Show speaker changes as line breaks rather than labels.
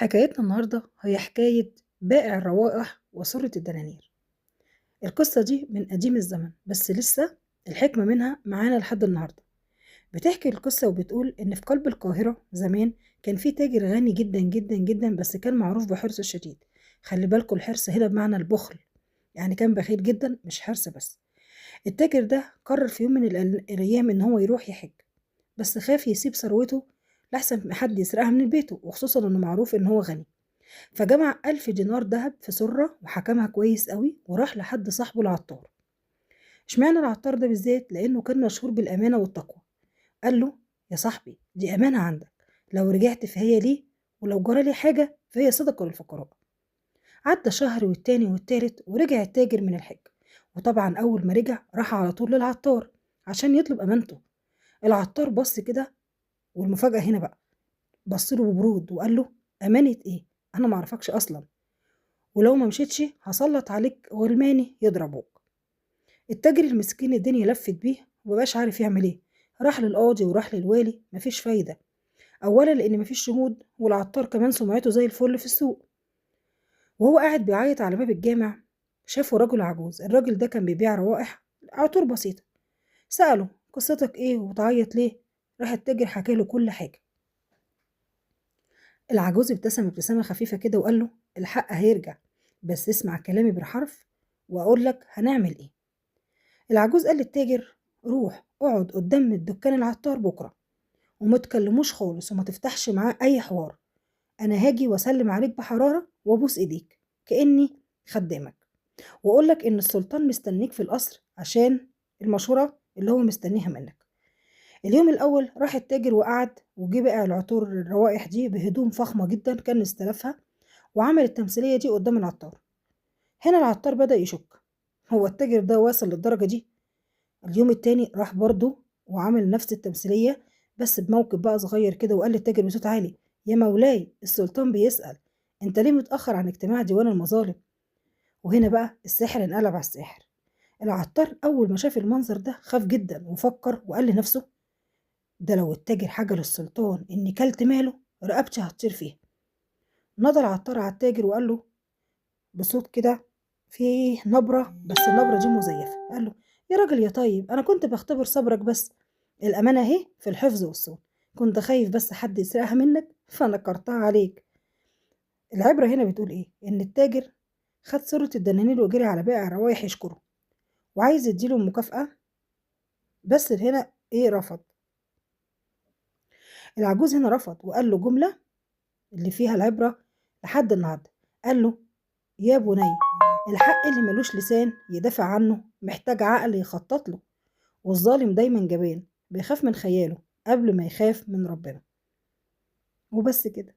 حكايتنا النهاردة هي حكاية بائع الروائح وسرة الدنانير. القصة دي من قديم الزمن بس لسه الحكمة منها معانا لحد النهاردة. بتحكي القصة وبتقول إن في قلب القاهرة زمان كان في تاجر غني جدا جدا جدا، بس كان معروف بحرصه الشديد. خلي بالكوا الحرص هنا بمعنى البخل، يعني كان بخيل جدا مش حرص بس. التاجر ده قرر في يوم من الأيام إن هو يروح يحج، بس خاف يسيب ثروته لحسن حد يسرقها من بيته، وخصوصا إنه معروف إن هو غني. فجمع 1000 دينار دهب في سرة وحكمها كويس قوي، وراح لحد صاحبه العطار. اشمعنى العطار ده بالذات؟ لأنه كان مشهور بالأمانة والتقوى. قال له: يا صاحبي دي أمانة عندك، لو رجعت فهي ليه، ولو جرى لي حاجة فهي صدقة للفقراء. عدى شهر والتاني والتالت ورجع التاجر من الحج، وطبعا أول ما رجع راح على طول للعطار عشان يطلب أمانته. العطار بص كده، والمفاجأة هنا بقى، بص له ببرود وقال له: أمانة إيه؟ أنا معرفكش أصلا، ولو ما مشيتش هسلط عليك غلماني يضربوك. التاجر المسكين الدنيا لفت بيه ومبقاش عارف يعمل ايه. راح للقاضي وراح للوالي، مفيش فايدة. أولا لأن مفيش شهود، والعطار كمان سمعته زي الفل في السوق. وهو قاعد بيعيط على باب الجامع شافه رجل عجوز. الراجل ده كان بيبيع روائح عطور بسيطة. سأله: قصتك ايه وبتعيط ليه؟ راح التاجر حكاله كل حاجة. العجوز ابتسم ابتسامة خفيفة كده وقال له: الحق هيرجع، بس اسمع كلامي بالحرف وأقول لك هنعمل ايه. العجوز قال للتاجر: روح اقعد قدام الدكان العطار بكرة، وما تكلموش خالص وما تفتحش معاه أي حوار. أنا هاجي وأسلم عليك بحرارة وأبوس إيديك كأني خدامك، وأقول لك إن السلطان مستنيك في القصر عشان المشورة اللي هو مستنيها منك. اليوم الأول راح التاجر وقعد وجه بقى العطور الروائح دي بهدوم فخمة جدا كان استلفها، وعمل التمثيلية دي قدام العطار. هنا العطار بدأ يشك، هو التاجر ده واصل للدرجة دي؟ اليوم التاني راح برضه وعمل نفس التمثيلية، بس بموقف بقى صغير كده، وقال للتاجر بصوت عالي: يا مولاي السلطان بيسأل، انت ليه متأخر عن اجتماع ديوان المظالم؟ وهنا بقى الساحر انقلب على الساحر. العطار أول ما شاف المنظر ده خاف جدا وفكر وقال لنفسه: ده لو التاجر حاجة للسلطان إني كلت ماله رقبتي هتطير فيه. نظر العطار على التاجر وقال له بصوت كده فيه نبرة، بس النبرة دي مزيفة، قال له: يا راجل يا طيب، أنا كنت بختبر صبرك بس. الأمانة أهي في الحفظ والصون، كنت خايف بس حد يسرقها منك فنكرتها عليك. العبرة هنا بتقول إيه؟ إن التاجر خد صورة الدنانير وجري على بائع الروايح يشكره وعايز يديله مكافأة، بس هنا إيه؟ رفض. العجوز هنا رفض وقال له جملة اللي فيها العبرة لحد النهاردة. قال له: يا بني، الحق اللي ملوش لسان يدافع عنه محتاج عقل يخطط له، والظالم دايما جبان بيخاف من خياله قبل ما يخاف من ربنا. وبس كده.